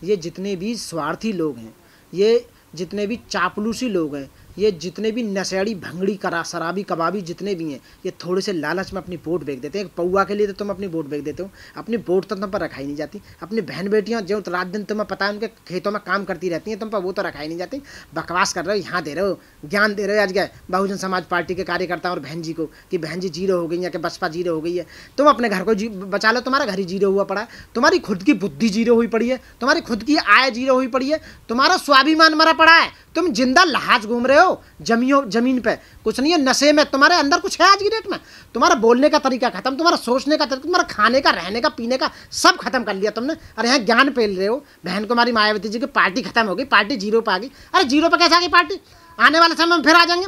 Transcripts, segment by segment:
ये जितने भी स्वार्थी लोग हैं, ये जितने भी चापलूसी लोग हैं, ये जितने भी नशेड़ी भंगड़ी करा शराबी कबाबी जितने भी हैं, ये थोड़े से लालच में अपनी वोट बेच देते हैं। पौवा के लिए तो तुम अपनी वोट बेच देते हो, अपनी वोट तो तुम पर रखाई नहीं जाती। अपनी बहन बेटियां जो रात दिन तुम्हें पता है उनके खेतों में काम करती रहती हैं, तुम पर वो तो रखाई नहीं जाती। बकवास कर रहे हो, यहाँ दे रहे हो, ज्ञान दे रहे हो आज गए बहुजन समाज पार्टी के कार्यकर्ता और बहन जी को कि बहन जी जीरो हो गई है, कि बसपा जीरो हो गई है। तुम अपने घर को बचा लो, तुम्हारा घर ही जीरो हुआ पड़ा है, तुम्हारी खुद की बुद्धि जीरो हुई पड़ी है, तुम्हारी खुद की आय जीरो हुई पड़ी है, तुम्हारा स्वाभिमान मरा पड़ा है, तुम जिंदा लहाज घूम रहे हो जमीन पे, कुछ नहीं है, नशे में। तुम्हारे अंदर कुछ है आज की डेट में? तुम्हारा बोलने का तरीका खत्म, तुम्हारा सोचने का तरीका, तुम्हारा खाने का रहने का पीने का सब खत्म कर लिया तुमने। अरे यहाँ ज्ञान पेल रहे हो। बहन कुमारी मायावती जी की पार्टी खत्म हो गई, पार्टी जीरो पे आ गई। अरे जीरो पे कैसे आ गई पार्टी? आने वाले समय में फिर आ जाएंगे।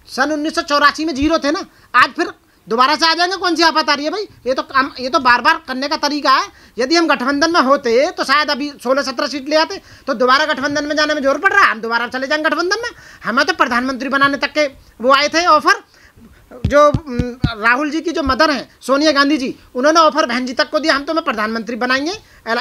सन 1984 में जीरो थे ना, आज फिर दोबारा से आ जाएंगे। कौन सी आफत आ रही है भाई? ये तो बार बार करने का तरीका है। यदि हम गठबंधन में होते तो शायद अभी 16-17 सीट ले आते, तो दोबारा गठबंधन में जाने में जोर पड़ रहा है, हम दोबारा चले जाएंगे गठबंधन में। हमें तो प्रधानमंत्री बनाने तक के वो आए थे ऑफर, जो राहुल जी की जो मदर हैं सोनिया गांधी जी, उन्होंने ऑफर बहन जी तक को दिया, हम तुम्हें प्रधानमंत्री बनाएंगे,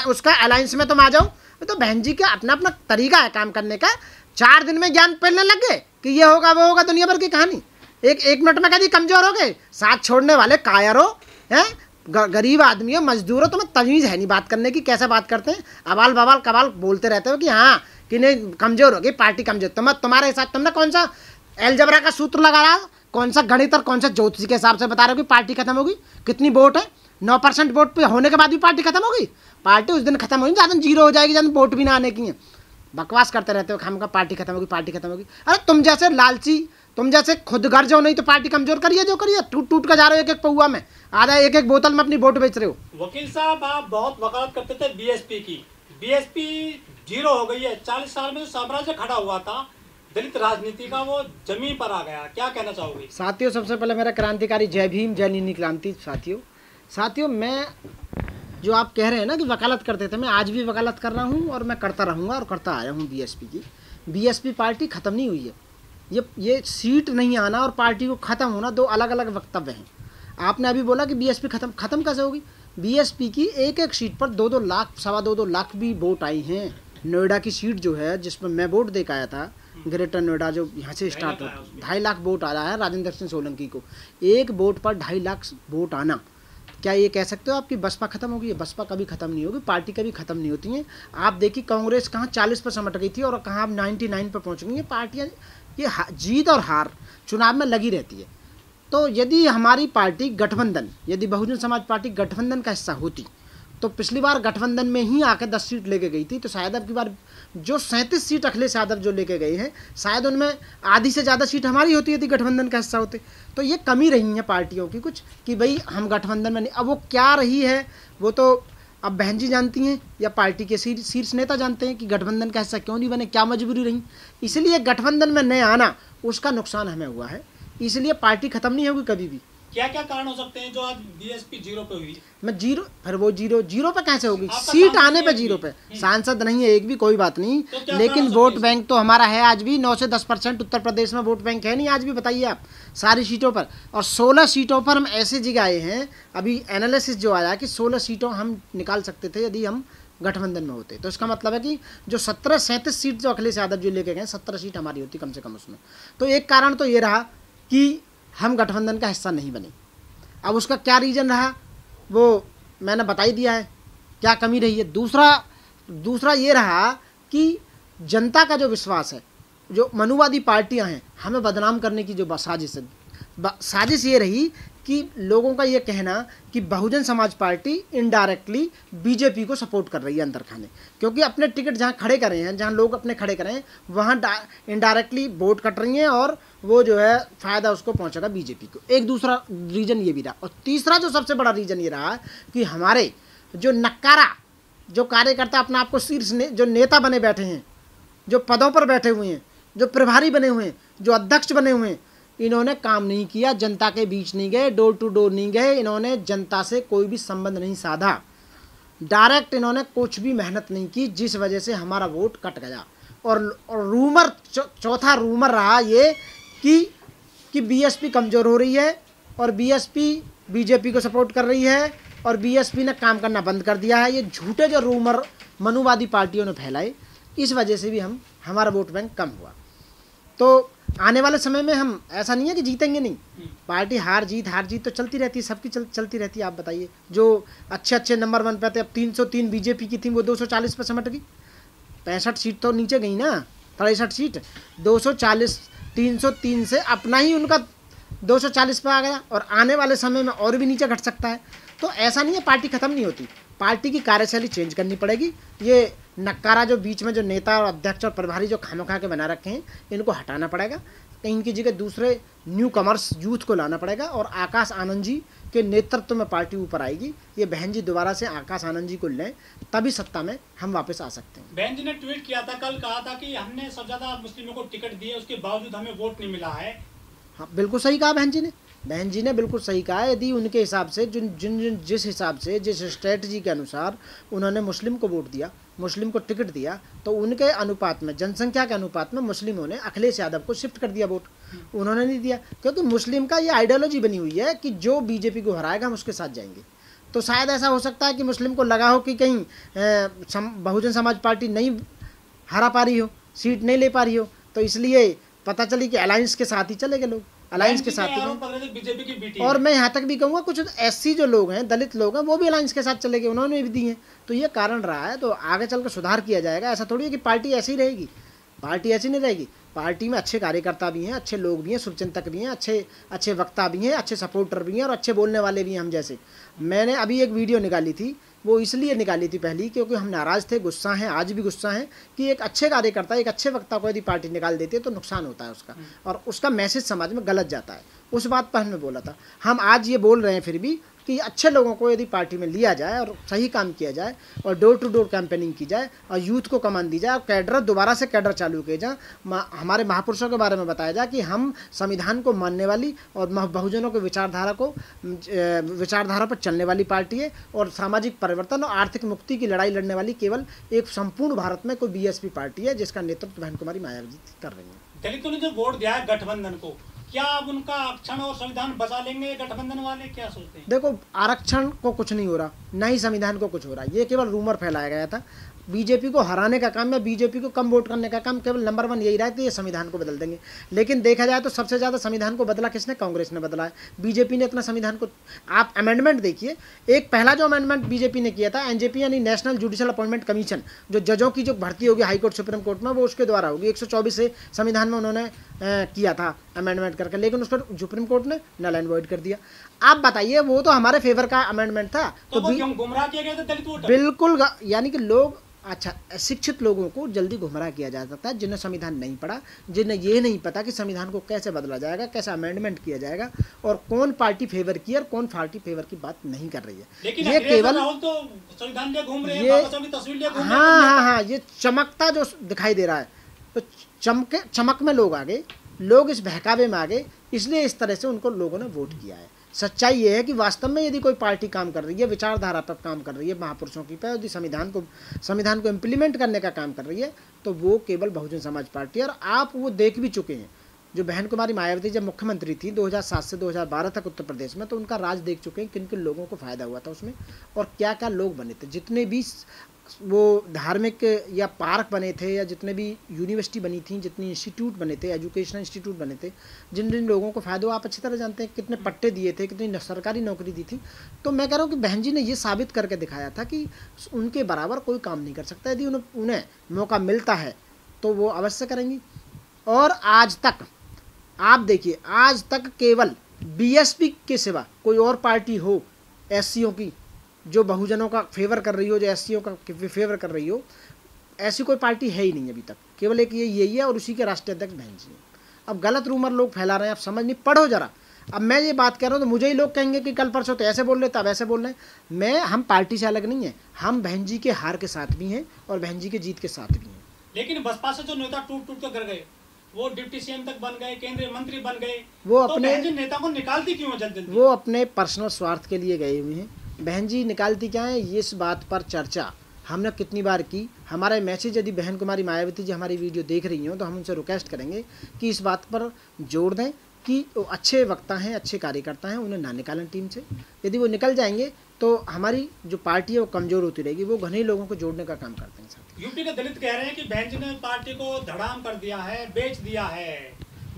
उसका अलायंस में तुम आ जाओ। तो बहन जी का अपना अपना तरीका है काम करने का। 4 दिन में ज्ञान फैलने लग गए कि ये होगा वो होगा, दुनिया भर की कहानी। एक मिनट में कभी कमजोर हो गए। साथ छोड़ने वाले कायरों हैं, गरीब आदमियों, मजदूरों, तुम्हें तमीज़ है नहीं बात करने की। कैसे बात करते हैं, अबाल बवाल कबाल बोलते रहते हो कि हाँ कि नहीं कमजोर हो गई पार्टी, कमजोर। तुम्हारे हिसाब तुमने कौन सा एलजबरा का सूत्र लगाया, कौन सा गणित और कौन सा ज्योतिषी के हिसाब से बता रहे हो कि पार्टी खत्म होगी? कितनी वोट है? 9% वोट पे होने के बाद भी पार्टी खत्म होगी? पार्टी उस दिन खत्म होगी ज़्यादा जीरो हो जाएगी, जब वोट भी ना आने की है। बकवास करते रहते हो हम का पार्टी खत्म होगी, पार्टी खत्म होगी। अरे तुम जैसे लालची, तुम जैसे खुद घर जाओ नहीं तो पार्टी कमजोर करिए, जो करिए टूट टूट कर जा रहे हो, एक एक पौवा में आधा एक एक बोतल में अपनी वोट बेच रहे हो। वकील साहब, आप बहुत वकालत करते थे बीएसपी की, बीएसपी जीरो हो गई है। 40 साल में जो साम्राज्य खड़ा हुआ था दलित राजनीति का, वो जमीन पर आ गया। क्या कहना चाहोगे? साथियों, सबसे पहले मेरा क्रांतिकारी जय भीम, जय नीली क्रांति। साथियों, मैं जो आप कह रहे हैं ना कि वकालत करते थे, मैं आज भी वकालत कर रहा हूँ और मैं करता रहूँगा और करता आया हूँ बीएसपी की। बीएसपी पार्टी ख़त्म नहीं हुई है। ये सीट नहीं आना और पार्टी को ख़त्म होना दो अलग अलग वक्तव्य हैं। आपने अभी बोला कि बीएसपी ख़त्म कैसे होगी? बीएसपी की एक एक सीट पर 2-2 लाख, 2.25 लाख भी वोट आई हैं। नोएडा की सीट जो है जिसमें मैं वोट दे के आया था, ग्रेटर नोएडा, जो यहाँ से स्टार्ट हो, 2.5 लाख वोट आया है राजेंद्र सिंह सोलंकी को। एक वोट पर 2.5 लाख वोट आना, क्या ये कह सकते हो आपकी बसपा खत्म होगी? ये बसपा कभी खत्म नहीं होगी, पार्टी कभी खत्म नहीं होती हैं। आप देखिए कांग्रेस कहाँ 40 पर समट गई थी और कहाँ अब 99 पर पहुँच गई है। पार्टियाँ ये जीत और हार चुनाव में लगी रहती है। तो यदि हमारी पार्टी गठबंधन, यदि बहुजन समाज पार्टी गठबंधन का हिस्सा होती तो पिछली बार गठबंधन में ही आकर 10 सीट लेके गई थी, तो शायद अब की बार जो 37 सीट अखिलेश यादव जो लेके गए हैं, शायद उनमें आधी से ज़्यादा सीट हमारी होती यदि गठबंधन का हिस्सा होते। तो ये कमी रही है पार्टियों की कुछ कि भाई हम गठबंधन में नहीं। अब वो क्या रही है वो तो अब बहन जी जानती हैं या पार्टी के शीर्ष नेता जानते हैं कि गठबंधन का हिस्सा क्यों नहीं बने, क्या मजबूरी रही। इसलिए गठबंधन में नहीं आना, उसका नुकसान हमें हुआ है। इसलिए पार्टी खत्म नहीं होगी कभी भी। क्या क्या कारण हो सकते हैं जो आज बीएसपी जीरो पे हुई? मैं जीरो, फिर वो जीरो पे कैसे होगी? सीट आने पे जीरो पे, सांसद नहीं है एक भी, कोई बात नहीं, तो लेकिन वोट बैंक तो हमारा है आज भी। 9 से 10% उत्तर प्रदेश में वोट बैंक है नहीं आज भी, बताइए आप, सारी सीटों पर। और 16 सीटों पर हम ऐसे जगह आए हैं, अभी एनालिसिस जो आया कि 16 सीटों हम निकाल सकते थे यदि हम गठबंधन में होते। तो इसका मतलब है कि जो 37 सीट जो अखिलेश यादव जी लेके गए, 17 सीट हमारी होती कम से कम उसमें। तो एक कारण तो ये रहा कि हम गठबंधन का हिस्सा नहीं बने। अब उसका क्या रीज़न रहा वो मैंने बता ही दिया है, क्या कमी रही है। दूसरा ये रहा कि जनता का जो विश्वास है, जो मनुवादी पार्टियां हैं, हमें बदनाम करने की जो साजिश ये रही कि लोगों का ये कहना कि Bahujan Samaj party indirectly BJP को सपोर्ट कर रही है अंदर खाने, क्योंकि अपने टिकट जहाँ खड़े करे हैं, जहाँ लोग अपने खड़े करें, वहाँ इनडायरेक्टली वोट कट रही हैं और वो जो है फ़ायदा उसको पहुँचेगा बीजेपी को। एक दूसरा रीज़न ये भी रहा। और तीसरा जो सबसे बड़ा रीज़न ये रहा कि हमारे जो नक्कारा जो कार्यकर्ता अपना आपको शीर्ष जो नेता बने बैठे हैं, जो पदों पर बैठे हुए हैं, जो प्रभारी बने हुए हैं, जो अध्यक्ष बने हुए हैं, इन्होंने काम नहीं किया, जनता के बीच नहीं गए, डोर टू डोर नहीं गए, इन्होंने जनता से कोई भी संबंध नहीं साधा, डायरेक्ट इन्होंने कुछ भी मेहनत नहीं की, जिस वजह से हमारा वोट कट गया। और रूमर, चौथा रूमर रहा ये कि बीएसपी कमज़ोर हो रही है और बीएसपी बीजेपी को सपोर्ट कर रही है और बीएसपी ने काम करना बंद कर दिया है। ये झूठे जो रूमर मनुवादी पार्टियों ने फैलाए, इस वजह से भी हमारा वोट बैंक कम हुआ। तो आने वाले समय में हम, ऐसा नहीं है कि जीतेंगे नहीं, पार्टी हार जीत तो चलती रहती है, सबकी चलती रहती है। आप बताइए, जो अच्छे नंबर 1 पे थे, अब 303 बीजेपी की थी, वो 240 पर सिमट गई। 65 सीट तो नीचे गई ना, 63 सीट, 240 303 से अपना ही उनका 240 पे आ गया, और आने वाले समय में और भी नीचे घट सकता है। तो ऐसा नहीं है, पार्टी खत्म नहीं होती, पार्टी की कार्यशैली चेंज करनी पड़ेगी। ये नक्कारा जो बीच में जो नेता और अध्यक्ष और प्रभारी जो खामोखा के बना रखे हैं, इनको हटाना पड़ेगा। कहीं इनकी जगह दूसरे न्यू कमर्स यूथ को लाना पड़ेगा, और आकाश आनंद जी के नेतृत्व में पार्टी ऊपर आएगी। ये बहन जी दोबारा से आकाश आनंद जी को लें, तभी सत्ता में हम वापस आ सकते हैं। बहन जी ने ट्वीट किया था कल, कहा था कि हमने सबसे ज्यादा मुस्लिमों को टिकट दिए, उसके बावजूद हमें वोट नहीं मिला है। हाँ, बिल्कुल सही कहा बहन जी ने बिल्कुल सही कहा। यदि उनके हिसाब से जिस हिसाब से, जिस स्ट्रेटजी के अनुसार उन्होंने मुस्लिम को वोट दिया, मुस्लिम को टिकट दिया, तो उनके अनुपात में, जनसंख्या के अनुपात में मुस्लिमों ने अखिलेश यादव को शिफ्ट कर दिया वोट। उन्होंने नहीं दिया, क्योंकि मुस्लिम का ये आइडियोलॉजी बनी हुई है कि जो बीजेपी को हराएगा हम उसके साथ जाएंगे। तो शायद ऐसा हो सकता है कि मुस्लिम को लगा हो कि कहीं बहुजन समाज पार्टी नहीं हरा पा रही हो, सीट नहीं ले पा रही हो, तो इसलिए पता चली कि अलायंस के साथ ही चले गए लोग, अलायंस के साथ ही। बीजेपी की बीटी, और मैं यहाँ तक भी कहूँगा कुछ एससी जो लोग हैं, दलित लोग हैं, वो भी अलायंस के साथ चले गए, उन्होंने भी दी हैं। तो ये कारण रहा है। तो आगे चल कर सुधार किया जाएगा। ऐसा थोड़ी है कि पार्टी ऐसी ही रहेगी, पार्टी ऐसी नहीं रहेगी। पार्टी में अच्छे कार्यकर्ता भी हैं, अच्छे लोग भी हैं, शुभचिंतक भी हैं, अच्छे वक्ता भी हैं, अच्छे सपोर्टर भी हैं, और अच्छे बोलने वाले भी हैं हम जैसे। मैंने अभी एक वीडियो निकाली थी, वो इसलिए निकाली थी पहली, क्योंकि हम नाराज़ थे, गुस्सा हैं, आज भी गुस्सा हैं कि एक अच्छे कार्यकर्ता, एक अच्छे वक्ता को यदि पार्टी निकाल देती है तो नुकसान होता है उसका, और उसका मैसेज समाज में गलत जाता है। उस बात पर हमने बोला था। हम आज ये बोल रहे हैं फिर भी कि अच्छे लोगों को यदि पार्टी में लिया जाए और सही काम किया जाए, और डोर टू डोर कैंपेनिंग की जाए, और यूथ को कमान दी जाए, और कैडर दोबारा से कैडर चालू किए जाए, हमारे महापुरुषों के बारे में बताया जाए कि हम संविधान को मानने वाली और बहुजनों के विचारधारा पर चलने वाली पार्टी है, और सामाजिक परिवर्तन और आर्थिक मुक्ति की लड़ाई लड़ने वाली केवल एक संपूर्ण भारत में कोई बीएसपी पार्टी है, जिसका नेतृत्व बहन कुमारी मायावती कर रही है। दलितों ने जो वोट दिया है गठबंधन को, क्या अब उनका आरक्षण और संविधान बचा लेंगे गठबंधन वाले, क्या सोचते हैं? देखो, आरक्षण को कुछ नहीं हो रहा, ना ही संविधान को कुछ हो रहा, ये केवल रूमर फैलाया गया था। बीजेपी को हराने का काम या बीजेपी को कम वोट करने का काम केवल नंबर 1 यही रहा है कि ये संविधान को बदल देंगे। लेकिन देखा जाए तो सबसे ज़्यादा संविधान को बदला किसने? कांग्रेस ने बदला है। बीजेपी ने इतना संविधान को, आप अमेंडमेंट देखिए, एक पहला जो अमेंडमेंट बीजेपी ने किया था, एनजेपी यानी नेशनल जुडिशियल अपॉइंटमेंट कमीशन, जो जजों की जो भर्ती होगी हाईकोर्ट सुप्रीम कोर्ट में, वो उसके द्वारा होगी। 124 से संविधान में उन्होंने किया था अमेंडमेंट करके, लेकिन उस पर सुप्रीम कोर्ट ने नल एंड वॉइड कर दिया। आप बताइए, वो तो हमारे फेवर का अमेंडमेंट था, तो गुमराह किया गया था दलित वोटर? बिल्कुल, यानी कि लोग, अच्छा, शिक्षित लोगों को जल्दी गुमराह किया जा सकता है, जिन्हें संविधान नहीं पढ़ा, जिन्हें ये नहीं पता कि संविधान को कैसे बदला जाएगा, कैसे अमेंडमेंट किया जाएगा, और कौन पार्टी फेवर की और कौन पार्टी फेवर की बात नहीं कर रही है। लेकिन ये केवल तो संविधान लिए घूम रहे हैं, बाबा साहब की तस्वीर लिए घूम रहे हैं। हाँ, ये चमकता जो दिखाई दे रहा है, तो चमक में लोग आ गए, लोग इस बहकावे में आ गए, इसलिए इस तरह से उनको लोगों ने वोट किया है। सच्चाई ये है कि वास्तव में यदि कोई पार्टी काम कर रही है, विचारधारा पर काम कर रही है, महापुरुषों की पर, यदि संविधान को इम्प्लीमेंट करने का काम कर रही है, तो वो केवल बहुजन समाज पार्टी है। और आप वो देख भी चुके हैं, जो बहन कुमारी मायावती जब मुख्यमंत्री थी 2007 से 2012 तक उत्तर प्रदेश में, तो उनका राज देख चुके हैं, किन किन लोगों को फ़ायदा हुआ था उसमें, और क्या क्या लोग बने थे। जितने भी वो धार्मिक या पार्क बने थे, या जितने भी यूनिवर्सिटी बनी थी, जितने इंस्टीट्यूट बने थे, एजुकेशनल इंस्टीट्यूट बने थे, जिन जिन लोगों को फ़ायदा हुआ, आप अच्छी तरह जानते हैं, कितने पट्टे दिए थे, कितनी सरकारी नौकरी दी थी। तो मैं कह रहा हूँ कि बहन जी ने ये साबित करके दिखाया था कि उनके बराबर कोई काम नहीं कर सकता। यदि उन्हें मौका मिलता है तो वो अवश्य करेंगी। और आज तक आप देखिए, आज तक केवल बीएसपी के सिवा कोई और पार्टी हो एससीओ की जो बहुजनों का फेवर कर रही हो, जो एससीओ का फेवर कर रही हो, ऐसी कोई पार्टी है ही नहीं अभी तक। केवल एक यही है, और उसी के राष्ट्रीय अध्यक्ष बहन जी हैं। अब गलत रूमर लोग फैला रहे हैं, आप समझ नहीं, पढ़ो जरा। अब मैं ये बात कर रहा हूँ तो मुझे ही लोग कहेंगे कि कल परसों तो ऐसे बोल रहे, तब ऐसे बोल रहे हैं। हम पार्टी से अलग नहीं है, हम बहन जी के हार के साथ भी हैं और बहन जी के जीत के साथ भी हैं। लेकिन बसपा से जो नेता टूट टूट कर गए, वो डिप्टी सीएम तक बन गए, केंद्रीय मंत्री बन गए, वो तो अपने नेता को निकालती क्यों जल्दी? वो अपने पर्सनल स्वार्थ के लिए गए हुए हैं। बहन जी निकालती क्या है, इस बात पर चर्चा हमने कितनी बार की। हमारा मैसेज यदि बहन कुमारी मायावती जी हमारी वीडियो देख रही हो, तो हम उनसे रिक्वेस्ट करेंगे कि इस बात पर जोर दें कि वो अच्छे वक्ता हैं, अच्छे कार्यकर्ता हैं, उन्हें ना निकालें टीम से। यदि वो निकल जाएंगे तो हमारी जो पार्टी है वो कमज़ोर होती रहेगी। वो घने लोगों को जोड़ने का काम करते हैं साथ। यूपी के दलित कह रहे हैं कि बहन जी ने पार्टी को धड़ाम कर दिया है, बेच दिया है,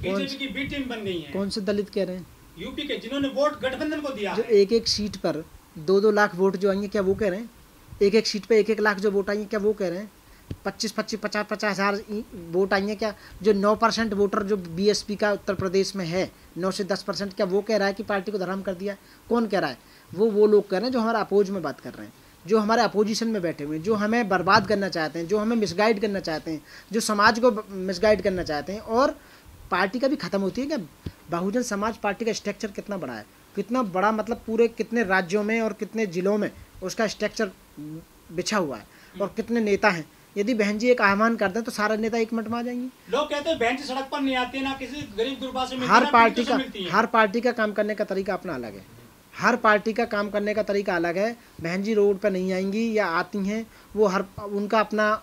बीजेपी की बी टीम बन गई है। कौन से दलित कह रहे हैं? यूपी के जिन्होंने वोट गठबंधन को दिया जो है। एक एक सीट पर 2-2 लाख वोट जो आएंगे, क्या वो कह रहे हैं? एक एक सीट पे 1-1 लाख जो वोट आएंगे, क्या वो कह रहे हैं? 25-25, 50-50 हज़ार वोट आएंगे क्या? जो 9% वोटर जो बीएसपी का उत्तर प्रदेश में है, 9 से 10%, क्या वो कह रहा है कि पार्टी को धराम कर दिया है? कौन कह रहा है? वो लोग कह रहे हैं जो हमारा अपोज में बात कर रहे हैं, जो हमारे अपोजिशन में बैठे हुए हैं, जो हमें बर्बाद करना चाहते हैं, जो हमें मिसगाइड करना चाहते हैं, जो समाज को मिसगाइड करना चाहते हैं। और पार्टी का भी ख़त्म होती है क्या? बहुजन समाज पार्टी का स्ट्रक्चर कितना बड़ा है, कितना बड़ा, मतलब पूरे कितने राज्यों में और कितने ज़िलों में उसका स्ट्रक्चर बिछा हुआ है और कितने नेता हैं। यदि बहन जी एक आह्वान कर दें तो सारे नेता 1 मिनट में आ जाएंगे। लोग कहते हैं बहन जी सड़क पर नहीं आती है, ना किसी गरीब गुरबा से मिलती है, हर ना पार्टी पीड़ितों से मिलती है। हर पार्टी का काम करने का तरीका अपना अलग है। हर पार्टी का काम करने का तरीका अलग है। बहन जी रोड पर नहीं आएंगी या आती हैं, वो उनका अपना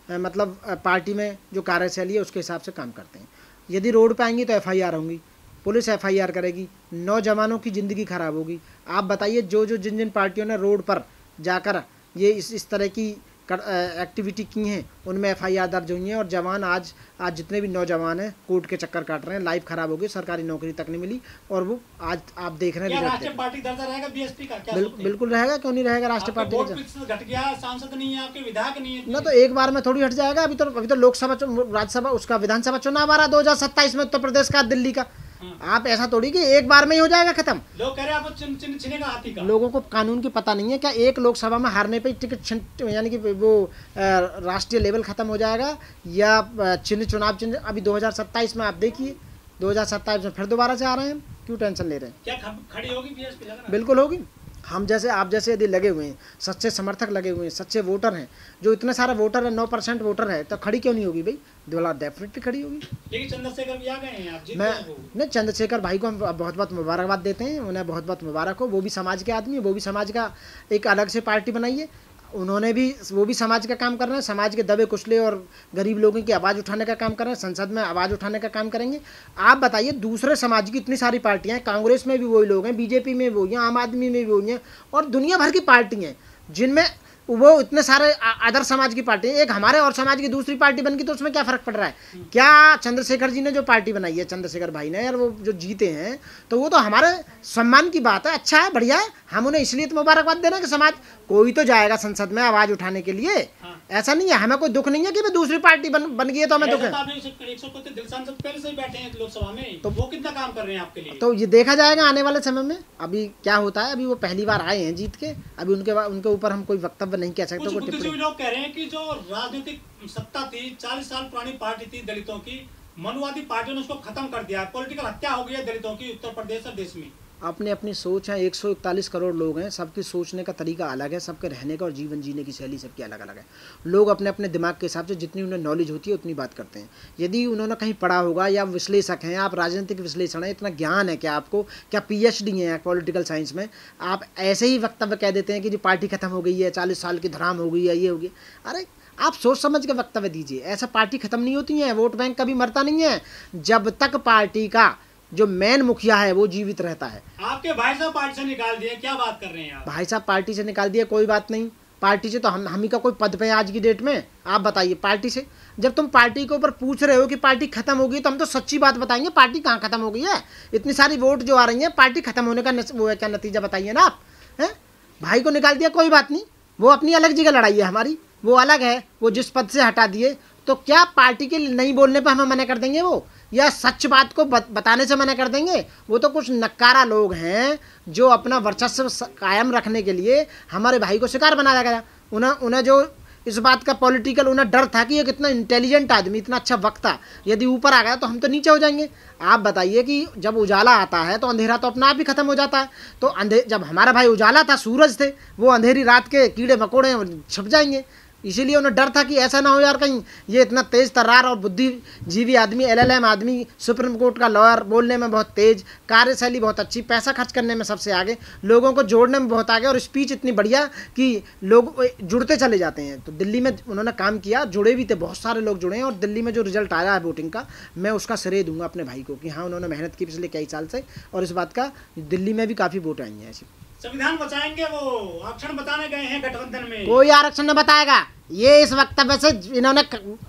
मतलब पार्टी में जो कार्यशैली है उसके हिसाब से काम करते हैं। यदि रोड पर आएंगी तो FIR होंगी, पुलिस FIR करेगी, नौजवानों की ज़िंदगी खराब होगी। आप बताइए, जिन पार्टियों ने रोड पर जाकर ये इस तरह की एक्टिविटी की हैं उनमें FIR दर्ज हुई हैं। और जवान आज जितने भी नौजवान हैं कोर्ट के चक्कर काट रहे हैं, लाइफ खराब हो गई, सरकारी नौकरी तक नहीं मिली। और वो आज आप देख रहे हैं राष्ट्रीय पार्टी दर्जा रहेगा बीएसपी का? क्या बिल्कुल रहेगा, क्यों नहीं रहेगा? राष्ट्रीय पार्टी घट गया, सांसद नहीं है, आपके विधायक नहीं है ना, तो एक बार में थोड़ी हट जाएगा। अभी तो लोकसभा, राज्यसभा, उसका विधानसभा चुनाव आ रहा 2027 में, उत्तर प्रदेश का, दिल्ली का। आप ऐसा थोड़ी कि एक बार में ही हो जाएगा खत्म। लोग कह रहे हैं आप चिन्ह हाथी का। लोगों को कानून की पता नहीं है क्या? एक लोकसभा में हारने पे टिकट यानी कि वो राष्ट्रीय लेवल खत्म हो जाएगा, या चुनाव चिन्ह अभी 2027 में आप देखिए, 2027 में फिर दोबारा से आ रहे हैं। क्यों टेंशन ले रहे हैं? क्या खड़ी होगी बीएसपी? बिल्कुल होगी। हम जैसे, आप जैसे यदि लगे हुए हैं, सच्चे समर्थक लगे हुए हैं, सच्चे वोटर हैं, जो इतने सारे वोटर हैं, 9% वोटर है, तो खड़ी क्यों नहीं होगी भाई? डेफिनेटली खड़ी होगी। लेकिन चंद्रशेखर भी आ गए हैं, आप जीत मैं गए। नहीं, चंद्रशेखर भाई को हम बहुत बहुत मुबारकबाद देते हैं, उन्हें बहुत बहुत मुबारक हो। वो भी समाज के आदमी है, वो भी समाज का एक अलग से पार्टी बनाई है उन्होंने भी, वो भी समाज का काम कर रहे हैं, समाज के दबे कुचले और गरीब लोगों की आवाज़ उठाने का काम कर रहे हैं, संसद में आवाज़ उठाने का काम करेंगे। आप बताइए, दूसरे समाज की इतनी सारी पार्टियां हैं, कांग्रेस में भी वही लोग हैं, बीजेपी में भी वही हैं, आम आदमी में भी वही हैं, और दुनिया भर की पार्टी हैं जिनमें वो इतने सारे अदर समाज की पार्टी, एक हमारे और समाज की दूसरी पार्टी बन गई, तो उसमें क्या फ़र्क पड़ रहा है? क्या चंद्रशेखर जी ने जो पार्टी बनाई है, चंद्रशेखर भाई ने, यार वो जो जीते हैं, तो वो तो हमारे सम्मान की बात है, अच्छा है, बढ़िया है। हम उन्हें इसलिए तो मुबारकबाद दे रहे हैं कि समाज कोई तो जाएगा संसद में आवाज़ उठाने के लिए। ऐसा नहीं है, हमें कोई दुख नहीं है कि दूसरी पार्टी बन गई है तो हमें दुख है। तो वो कितना काम कर रहे हैं आपके लिए? तो ये देखा जाएगा आने वाले समय में, अभी क्या होता है। अभी वो पहली बार आए हैं जीत के, अभी उनके ऊपर हम कोई वक्तव्य नहीं कह सकते। कुछ बुद्धिजीवी लोग कह रहे हैं कि जो राजनीतिक सत्ता थी, 40 साल पुरानी पार्टी थी दलितों की, मनुवादी पार्टियों ने उसको खत्म कर दिया। पॉलिटिकल हत्या हो गई है दलितों की उत्तर प्रदेश और देश में। अपनी अपनी सोच है, 141 करोड़ लोग हैं, सबकी सोचने का तरीका अलग है, सबके रहने का और जीवन जीने की शैली सबकी अलग अलग है। लोग अपने अपने दिमाग के हिसाब से जितनी उन्हें नॉलेज होती है उतनी बात करते हैं। यदि उन्होंने कहीं पढ़ा होगा, या विश्लेषक हैं आप, राजनीतिक विश्लेषण है, इतना ज्ञान है क्या आपको? क्या PhD है पॉलिटिकल साइंस में? आप ऐसे ही वक्तव्य कह देते हैं कि जी पार्टी खत्म हो गई है, 40 साल की धराम हो गई है, ये हो गई। अरे आप सोच समझ के वक्तव्य दीजिए। ऐसा पार्टी खत्म नहीं होती है, वोट बैंक कभी मरता नहीं है जब तक पार्टी का जो मेन मुखिया है वो जीवित रहता है। आपके भाई साहब पार्टी से निकाल दिए, क्या बात कर रहे हैं आप? भाई साहब पार्टी से निकाल दिया, कोई बात नहीं। पार्टी से तो हम ही का कोई पद पे है आज की डेट में? आप बताइए, पार्टी से जब तुम पार्टी के ऊपर पूछ रहे हो कि पार्टी खत्म हो गई, तो हम तो सच्ची बात बताएंगे, पार्टी कहाँ खत्म हो गई है? इतनी सारी वोट जो आ रही है, पार्टी खत्म होने का वो है क्या नतीजा? बताइए ना आप। हैं, भाई को निकाल दिया, कोई बात नहीं, वो अपनी अलग जगह लड़ाई है, हमारी वो अलग है। वो जिस पद से हटा दिए, तो क्या पार्टी के नहीं बोलने पर हमें मना कर देंगे वो, या सच बात को बताने से मना कर देंगे? वो तो कुछ नकारा लोग हैं जो अपना वर्चस्व कायम रखने के लिए हमारे भाई को शिकार बनाया गया। उन्हें जो इस बात का पॉलिटिकल उन्हें डर था कि ये कितना इंटेलिजेंट आदमी, इतना अच्छा वक्ता, यदि ऊपर आ गया तो हम तो नीचे हो जाएंगे। आप बताइए कि जब उजाला आता है तो अंधेरा तो अपना आप ही खत्म हो जाता है। तो जब हमारा भाई उजाला था, सूरज थे, वो अंधेरी रात के कीड़े मकोड़े छप जाएंगे। इसीलिए उन्हें डर था कि ऐसा ना हो यार, कहीं ये इतना तेज़ तर्रार और बुद्धिजीवी आदमी, LLM आदमी, सुप्रीम कोर्ट का लॉयर, बोलने में बहुत तेज़, कार्यशैली बहुत अच्छी, पैसा खर्च करने में सबसे आगे, लोगों को जोड़ने में बहुत आगे, और स्पीच इतनी बढ़िया कि लोग जुड़ते चले जाते हैं। तो दिल्ली में उन्होंने काम किया, जुड़े भी थे, बहुत सारे लोग जुड़े हैं। और दिल्ली में जो रिजल्ट आया है वोटिंग का, मैं उसका श्रेय दूंगा अपने भाई को कि हाँ, उन्होंने मेहनत की पिछले कई साल से, और इस बात का दिल्ली में भी काफ़ी वोट आई हैं ऐसी। संविधान बचाएंगे, वो आरक्षण बताने गए हैं गठबंधन में। कोई आरक्षण नहीं बताएगा। ये इस वक्तव्य से इन्होंने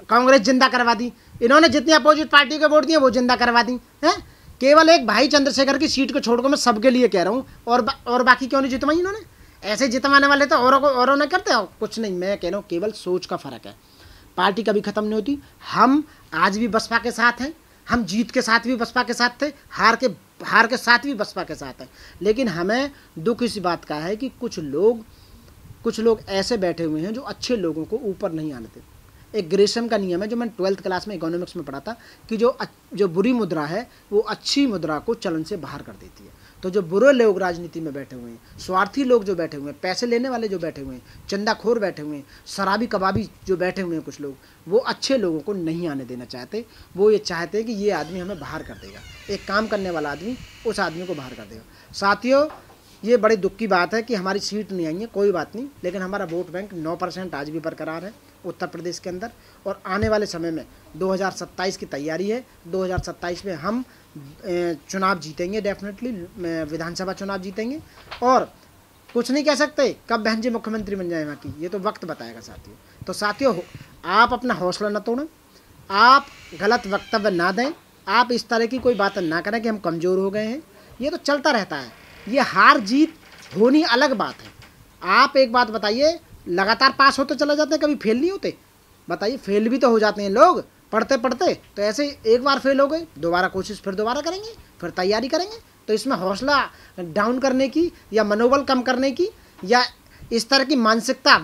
कांग्रेस जिंदा करवा दी, इन्होंने जितनी अपोजिट पार्टी के वोट दिए वो जिंदा करवा दी हैं। केवल एक भाई चंद्रशेखर की सीट को छोड़कर मैं सबके लिए कह रहा हूँ, और बाकी क्यों नहीं जितवाई इन्होंने? ऐसे जितवाने वाले तो औरों ने करते हो कुछ नहीं। मैं कह रहा हूँ केवल सोच का फर्क है। पार्टी कभी खत्म नहीं होती। हम आज भी बसपा के साथ हैं, हम जीत के साथ भी बसपा के साथ थे, हार के साथ भी बसपा के साथ हैं। लेकिन हमें दुख इस बात का है कि कुछ लोग ऐसे बैठे हुए हैं जो अच्छे लोगों को ऊपर नहीं आने देते। एक ग्रेशम का नियम है जो मैंने 12th क्लास में इकोनॉमिक्स में पढ़ा था कि जो बुरी मुद्रा है वो अच्छी मुद्रा को चलन से बाहर कर देती है। तो जो बुरे लोग राजनीति में बैठे हुए हैं, स्वार्थी लोग जो बैठे हुए हैं, पैसे लेने वाले जो बैठे हुए हैं, चंदाखोर बैठे हुए हैं, शराबी कबाबी जो बैठे हुए हैं कुछ लोग, वो अच्छे लोगों को नहीं आने देना चाहते। वो ये चाहते हैं कि ये आदमी हमें बाहर कर देगा, एक काम करने वाला आदमी उस आदमी को बाहर कर देगा। साथियों, ये बड़े दुख की बात है कि हमारी सीट नहीं आई है, कोई बात नहीं, लेकिन हमारा वोट बैंक 9% आज भी बरकरार है उत्तर प्रदेश के अंदर। और आने वाले समय में 2027 की तैयारी है। 2027 में हम चुनाव जीतेंगे, डेफिनेटली विधानसभा चुनाव जीतेंगे। और कुछ नहीं कह सकते कब बहन जी मुख्यमंत्री बन जाए वहाँ की, ये तो वक्त बताएगा साथियों। तो साथियों, आप अपना हौसला न तोड़ें, आप गलत वक्तव्य ना दें, आप इस तरह की कोई बात ना करें कि हम कमज़ोर हो गए हैं। ये तो चलता रहता है, ये हार जीत होनी अलग बात है। आप एक बात बताइए, लगातार पास होते चले जाते हैं, कभी फेल नहीं होते? बताइए, फेल भी तो हो जाते हैं लोग पढ़ते पढ़ते। तो ऐसे एक बार फेल हो गए, दोबारा कोशिश फिर दोबारा करेंगे, फिर तैयारी करेंगे। तो इसमें हौसला डाउन करने की या मनोबल कम करने की या इस तरह की मानसिकता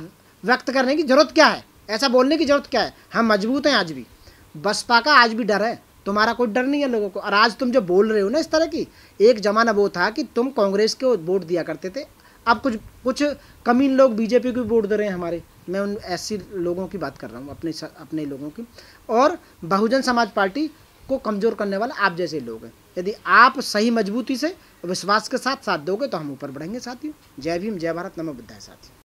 व्यक्त करने की ज़रूरत क्या है? ऐसा बोलने की ज़रूरत क्या है? हम मजबूत हैं आज भी, बसपा का आज भी डर है, तुम्हारा कोई डर नहीं है लोगों को। और आज तुम जो बोल रहे हो ना इस तरह की, एक ज़माना वो था कि तुम कांग्रेस के वोट दिया करते थे, अब कुछ कमीन लोग बीजेपी को वोट दे रहे हैं हमारे। मैं उन ऐसी लोगों की बात कर रहा हूँ, अपने लोगों की। और बहुजन समाज पार्टी को कमज़ोर करने वाले आप जैसे लोग हैं। यदि आप सही मजबूती से विश्वास के साथ दोगे तो हम ऊपर बढ़ेंगे साथियों। जय भीम, जय भारत, नमो बुद्धाय साथियों।